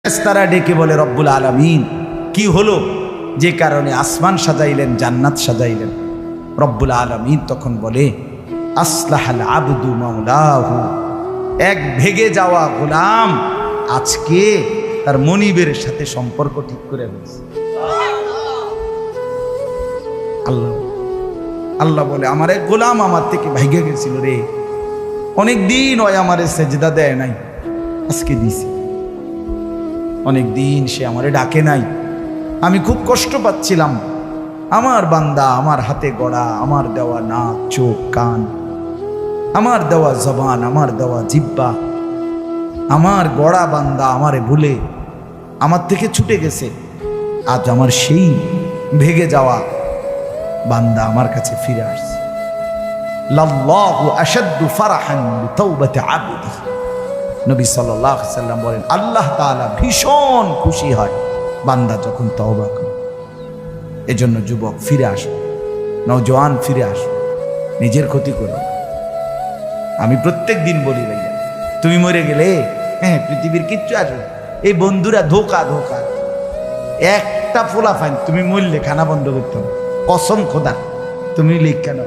ফেরেশতারা ডেকে বলে রব্বুল আলামিন কি হলো, যে কারণে আসমান সাজাইলেন, জান্নাত সাজাইলেন? রব্বুল আলামিন তখন বলে আসলাহাল আবদু মাওলাহু, এক ভেগে যাওয়া গোলাম আজকে তার মনিবের সাথে সম্পর্ক ঠিক করে ফেলছে। আল্লাহ আল্লাহ বলে আমার এক গোলাম আমার থেকে ভাইগে গেছিল রে, অনেকদিন ওই আমারে সেজদা দেয় নাই, আজকে দিছি। অনেকদিন সে আমারে ডাকে নাই, আমি খুব কষ্ট পাচ্ছিলাম। আমার বান্দা আমার হাতে গড়া, আমার দেওয়া নাক চোখ কান, আমার দেওয়া জবান, আমার দেওয়া জিহ্বা, আমার গড়া বান্দা আমারে ভুলে আমার থেকে ছুটে গেছে। আজ আমার সেই ভেগে যাওয়া বান্দা আমার কাছে ফিরে আসছে। লাল্লাহু আশাদ্দু ফারাহান বিতাওবাতি আবদি, নবী সাল্লাল্লাহু আলাইহি সাল্লাম বলেন আল্লাহ তাআলা ভীষণ খুশি হয় বান্দা যখন তওবা করে। এজন্য যুবক ফিরে আসো, নওজোয়ান ফিরে আসো, নিজের ক্ষতি করো। আমি প্রত্যেক দিন বলি ভাইয়া, তুমি মরে গেলে পৃথিবীর কিচ্ছু আসবে, এই বন্ধুরা ধোকা ধোকা। একটা ফোলা ফাইন তুমি মরলে খানা বন্ধ করতে হবে, কসম খোদা তুমি লিখ কেন